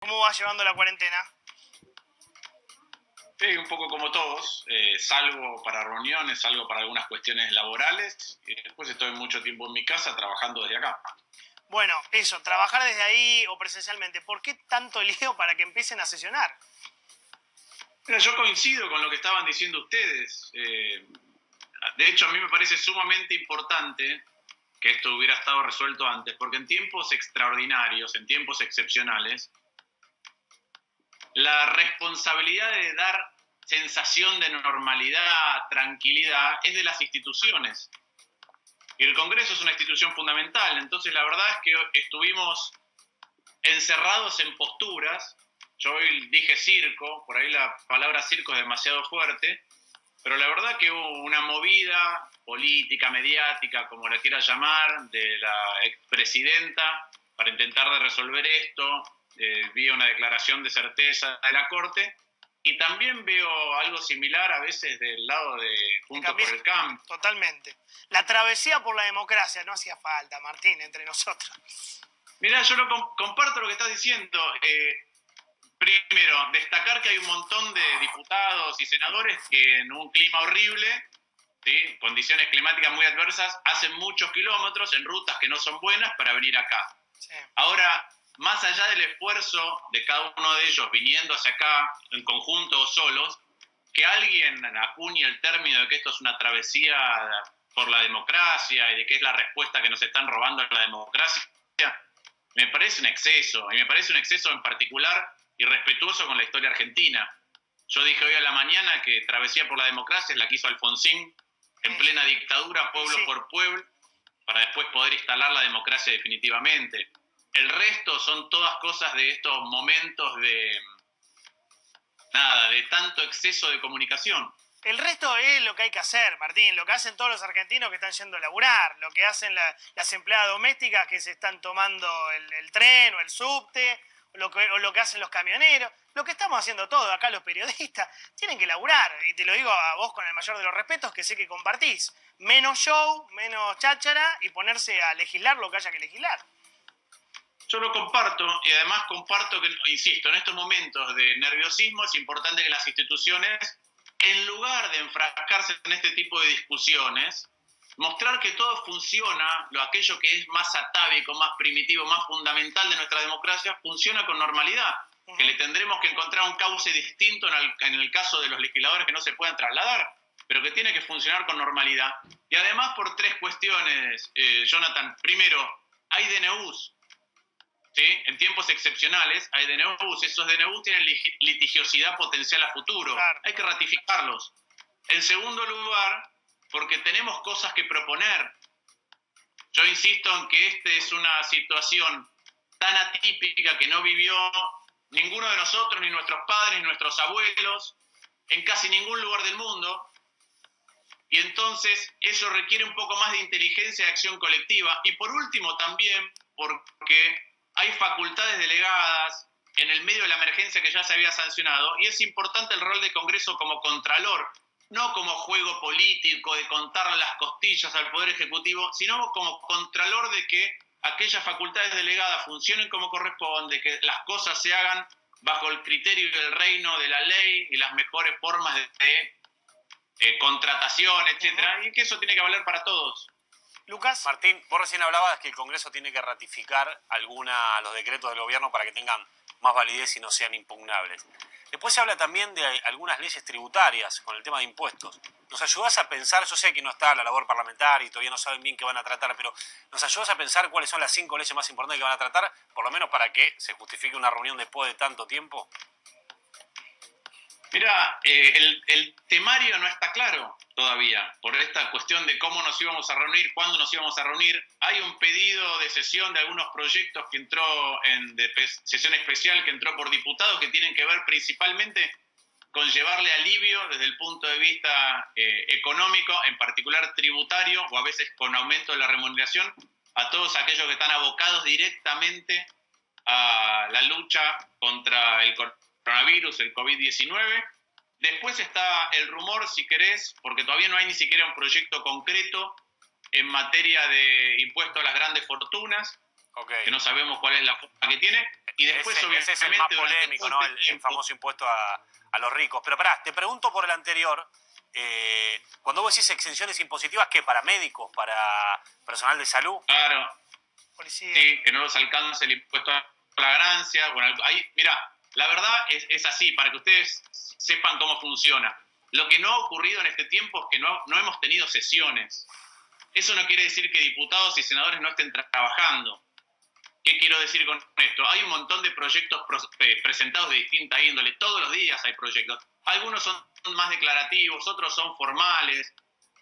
¿Cómo vas llevando la cuarentena? Sí, un poco como todos. Salgo para reuniones, salgo para algunas cuestiones laborales y después estoy mucho tiempo en mi casa trabajando desde acá. Bueno, eso, trabajar desde ahí o presencialmente. ¿Por qué tanto lío para que empiecen a sesionar? Mira, yo coincido con lo que estaban diciendo ustedes. De hecho, a mí me parece sumamente importante que esto hubiera estado resuelto antes, porque en tiempos extraordinarios, en tiempos excepcionales, la responsabilidad de dar sensación de normalidad, tranquilidad, es de las instituciones. Y el Congreso es una institución fundamental. Entonces, la verdad es que estuvimos encerrados en posturas. Yo hoy dije circo, por ahí la palabra circo es demasiado fuerte, pero la verdad que hubo una movida política, mediática, como la quiera llamar, de la expresidenta para intentar de resolver esto. Vi una declaración de certeza de la Corte y también veo algo similar a veces del lado de Juntos por el Cambio. Totalmente. La travesía por la democracia no hacía falta, Martín, entre nosotros. Mirá, yo comparto lo que estás diciendo. Primero, destacar que hay un montón de diputados y senadores que en un clima horrible, ¿sí?, condiciones climáticas muy adversas, hacen muchos kilómetros en rutas que no son buenas para venir acá. Sí. Ahora, más allá del esfuerzo de cada uno de ellos viniendo hacia acá, en conjunto o solos, que alguien acuñe el término de que esto es una travesía por la democracia y de que es la respuesta que nos están robando a la democracia, me parece un exceso, y me parece un exceso en particular irrespetuoso con la historia argentina. Yo dije hoy a la mañana que Travesía por la Democracia es la que hizo Alfonsín en plena dictadura, pueblo por pueblo, para después poder instalar la democracia definitivamente. El resto son todas cosas de estos momentos de tanto exceso de comunicación. El resto es lo que hay que hacer, Martín, lo que hacen todos los argentinos que están yendo a laburar, lo que hacen las empleadas domésticas que se están tomando el tren o el subte, o lo que hacen los camioneros, lo que estamos haciendo todos acá los periodistas, tienen que laburar, y te lo digo a vos con el mayor de los respetos que sé que compartís, menos show, menos cháchara y ponerse a legislar lo que haya que legislar. Yo lo comparto y además comparto que, insisto, en estos momentos de nerviosismo es importante que las instituciones, en lugar de enfrascarse en este tipo de discusiones, mostrar que todo funciona, aquello que es más atávico, más primitivo, más fundamental de nuestra democracia, funciona con normalidad. Que le tendremos que encontrar un cauce distinto en el caso de los legisladores que no se puedan trasladar, pero que tiene que funcionar con normalidad. Y además por tres cuestiones, Jonathan. Primero, hay DNUs. ¿Sí? En tiempos excepcionales hay DNUs. Esos DNUs tienen litigiosidad potencial a futuro. Claro. Hay que ratificarlos. En segundo lugar, porque tenemos cosas que proponer. Yo insisto en que esta es una situación tan atípica que no vivió ninguno de nosotros, ni nuestros padres, ni nuestros abuelos, en casi ningún lugar del mundo. Y entonces eso requiere un poco más de inteligencia y acción colectiva. Y por último también porque hay facultades delegadas en el medio de la emergencia que ya se había sancionado, y es importante el rol del Congreso como contralor, no como juego político de contar las costillas al Poder Ejecutivo, sino como contralor de que aquellas facultades delegadas funcionen como corresponde, que las cosas se hagan bajo el criterio del reino de la ley y las mejores formas de contratación, etcétera, y que eso tiene que valer para todos. Lucas. Martín, vos recién hablabas que el Congreso tiene que ratificar los decretos del gobierno para que tengan más validez y no sean impugnables. Después se habla también de algunas leyes tributarias con el tema de impuestos. ¿Nos ayudás a pensar? Yo sé que no está la labor parlamentaria y todavía no saben bien qué van a tratar, pero ¿nos ayudás a pensar cuáles son las 5 leyes más importantes que van a tratar, por lo menos para que se justifique una reunión después de tanto tiempo? Mirá, el temario no está claro todavía, por esta cuestión de cómo nos íbamos a reunir, cuándo nos íbamos a reunir. Hay un pedido de sesión de algunos proyectos que entró de sesión especial, que entró por diputados, que tienen que ver principalmente con llevarle alivio desde el punto de vista económico, en particular tributario, o a veces con aumento de la remuneración, a todos aquellos que están abocados directamente a la lucha contra el coronavirus, el COVID-19. Después está el rumor, si querés, porque todavía no hay ni siquiera un proyecto concreto en materia de impuesto a las grandes fortunas, Okay. que no sabemos cuál es la forma que tiene, y después ese es el más polémico, ¿no? El famoso impuesto a los ricos. Pero pará, te pregunto por el anterior, cuando vos decís exenciones impositivas, ¿qué? ¿Para médicos? ¿Para personal de salud? Claro, Policía. sí, que no los alcance el impuesto a la ganancia. Bueno, ahí, mira, la verdad es así, para que ustedes sepan cómo funciona. Lo que no ha ocurrido en este tiempo es que no hemos tenido sesiones. Eso no quiere decir que diputados y senadores no estén trabajando. ¿Qué quiero decir con esto? Hay un montón de proyectos presentados de distinta índole. Todos los días hay proyectos. Algunos son más declarativos, otros son formales,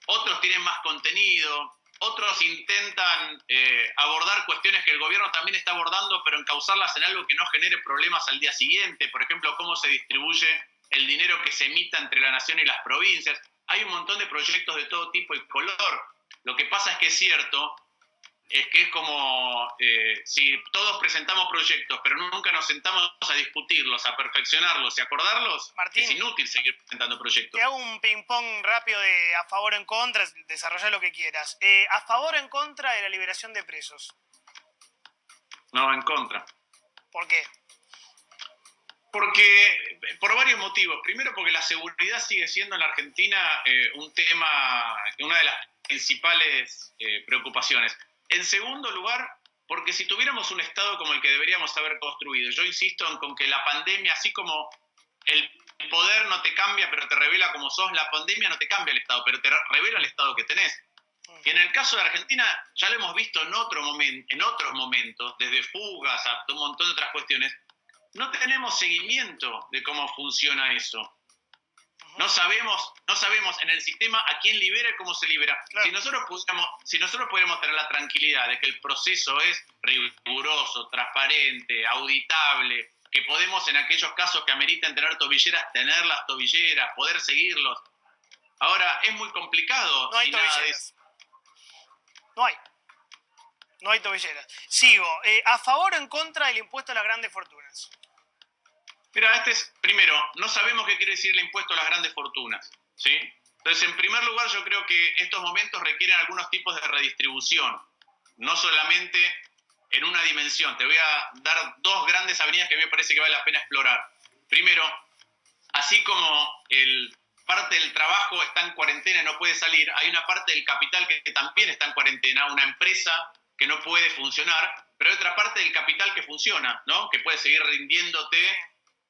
otros tienen más contenido, otros intentan abordar cuestiones que el gobierno también está abordando, pero encauzarlas en algo que no genere problemas al día siguiente. Por ejemplo, cómo se distribuye el dinero que se emita entre la nación y las provincias. Hay un montón de proyectos de todo tipo y color. Lo que pasa es que es cierto, es que es como si todos presentamos proyectos, pero nunca nos sentamos a discutirlos, a perfeccionarlos y acordarlos, Martín, es inútil seguir presentando proyectos. Te hago un ping-pong rápido de a favor o en contra, desarrolla lo que quieras. ¿A favor o en contra de la liberación de presos? No, en contra. ¿Por qué? Porque, por varios motivos. Primero, porque la seguridad sigue siendo en la Argentina un tema, una de las principales preocupaciones. En segundo lugar, porque si tuviéramos un Estado como el que deberíamos haber construido, yo insisto con que la pandemia, así como el poder no te cambia pero te revela como sos, la pandemia no te cambia el Estado, pero te revela el Estado que tenés. Y en el caso de Argentina, ya lo hemos visto en otros momentos, desde fugas hasta un montón de otras cuestiones, no tenemos seguimiento de cómo funciona eso. No sabemos en el sistema a quién libera y cómo se libera. Claro. Si nosotros pudiéramos tener la tranquilidad de que el proceso es riguroso, transparente, auditable, que podemos en aquellos casos que ameriten tener tobilleras, tener las tobilleras, poder seguirlos. Ahora, es muy complicado. No hay tobilleras. No hay tobilleras. Sigo. ¿A favor o en contra del impuesto a las grandes fortunas? Mira, primero, no sabemos qué quiere decir el impuesto a las grandes fortunas, ¿sí? Entonces, en primer lugar, yo creo que estos momentos requieren algunos tipos de redistribución, no solamente en una dimensión. Te voy a dar dos grandes avenidas que a mí me parece que vale la pena explorar. Primero, así como parte del trabajo está en cuarentena y no puede salir, hay una parte del capital que también está en cuarentena, una empresa que no puede funcionar, pero hay otra parte del capital que funciona, ¿no? Que puede seguir rindiéndote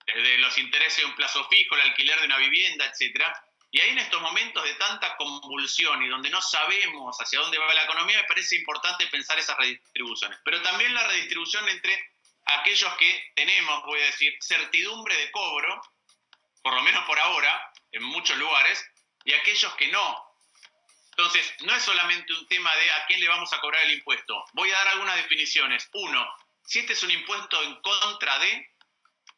desde los intereses de un plazo fijo, el alquiler de una vivienda, etcétera. Y ahí en estos momentos de tanta convulsión y donde no sabemos hacia dónde va la economía, me parece importante pensar esas redistribuciones. Pero también la redistribución entre aquellos que tenemos, voy a decir, certidumbre de cobro, por lo menos por ahora, en muchos lugares, y aquellos que no. Entonces, no es solamente un tema de a quién le vamos a cobrar el impuesto. Voy a dar algunas definiciones. Uno, si este es un impuesto en contra de,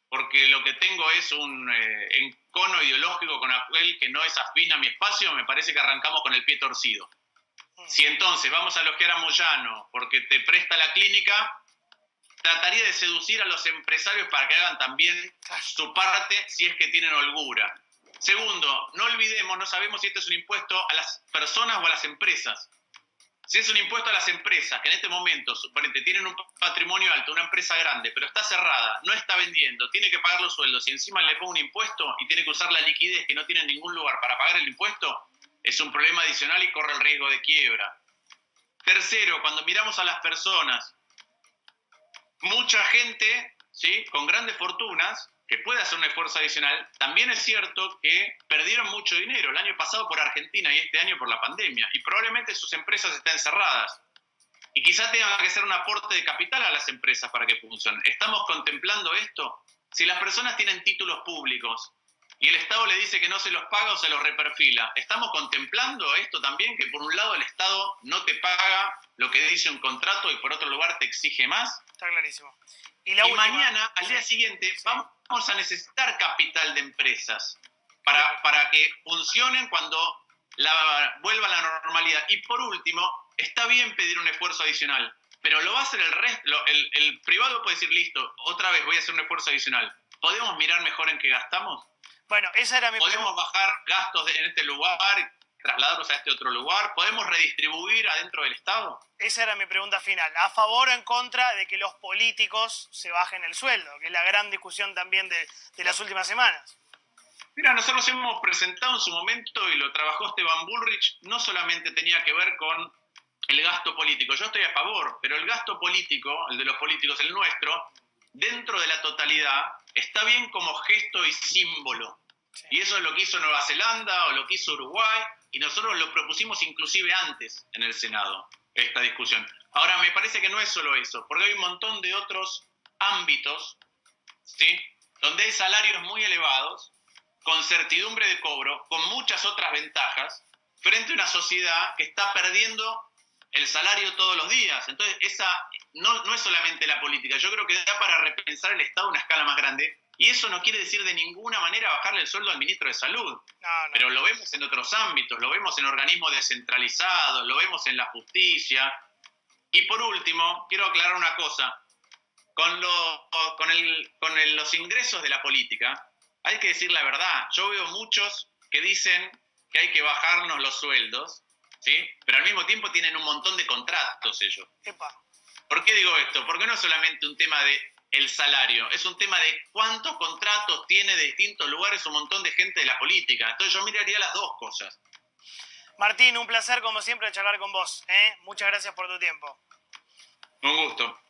porque lo que tengo es un encono ideológico con aquel que no es afín a mi espacio, me parece que arrancamos con el pie torcido. Si entonces vamos a elogiar a Moyano porque te presta la clínica, trataría de seducir a los empresarios para que hagan también su parte si es que tienen holgura. Segundo, no olvidemos, no sabemos si este es un impuesto a las personas o a las empresas. Si es un impuesto a las empresas, que en este momento, suponete, tienen un patrimonio alto, una empresa grande, pero está cerrada, no está vendiendo, tiene que pagar los sueldos y encima le pongo un impuesto y tiene que usar la liquidez que no tiene en ningún lugar para pagar el impuesto, es un problema adicional y corre el riesgo de quiebra. Tercero, cuando miramos a las personas, mucha gente, ¿sí?, con grandes fortunas, que puede hacer un esfuerzo adicional, también es cierto que perdieron mucho dinero el año pasado por Argentina y este año por la pandemia, y probablemente sus empresas estén cerradas. Y quizá tenga que hacer un aporte de capital a las empresas para que funcionen. ¿Estamos contemplando esto? Si las personas tienen títulos públicos y el Estado le dice que no se los paga o se los reperfila, ¿estamos contemplando esto también? Que por un lado el Estado no te paga lo que dice un contrato y por otro lugar te exige más. Está clarísimo. Y mañana, al día siguiente, vamos a necesitar capital de empresas para que funcionen cuando vuelva a la normalidad. Y por último, está bien pedir un esfuerzo adicional, pero lo va a hacer el resto. El privado puede decir, listo, otra vez voy a hacer un esfuerzo adicional. ¿Podemos mirar mejor en qué gastamos? Bueno, esa era mi pregunta. ¿Podemos bajar gastos en este lugar? trasladarlos a este otro lugar? ¿Podemos redistribuir adentro del Estado? Esa era mi pregunta final. ¿A favor o en contra de que los políticos se bajen el sueldo? Que es la gran discusión también de las últimas semanas. Mira, nosotros hemos presentado en su momento, y lo trabajó Esteban Bullrich, no solamente tenía que ver con el gasto político. Yo estoy a favor, pero el gasto político, el de los políticos, el nuestro, dentro de la totalidad, está bien como gesto y símbolo. Sí. Y eso es lo que hizo Nueva Zelanda o lo que hizo Uruguay, y nosotros lo propusimos inclusive antes en el Senado, esta discusión. Ahora, me parece que no es solo eso, porque hay un montón de otros ámbitos, ¿sí?, donde hay salarios muy elevados, con certidumbre de cobro, con muchas otras ventajas, frente a una sociedad que está perdiendo el salario todos los días. Entonces, esa no es solamente la política. Yo creo que da para repensar el Estado a una escala más grande, y eso no quiere decir de ninguna manera bajarle el sueldo al ministro de Salud. No. Pero lo vemos en otros ámbitos, lo vemos en organismos descentralizados, lo vemos en la justicia. Y por último, quiero aclarar una cosa. Con los ingresos de la política, hay que decir la verdad. Yo veo muchos que dicen que hay que bajarnos los sueldos, ¿sí?, pero al mismo tiempo tienen un montón de contratos ellos. Epa. ¿Por qué digo esto? Porque no es solamente un tema de el salario, es un tema de cuántos contratos tiene de distintos lugares un montón de gente de la política. Entonces yo miraría las dos cosas. Martín, un placer como siempre charlar con vos. Muchas gracias por tu tiempo. Un gusto.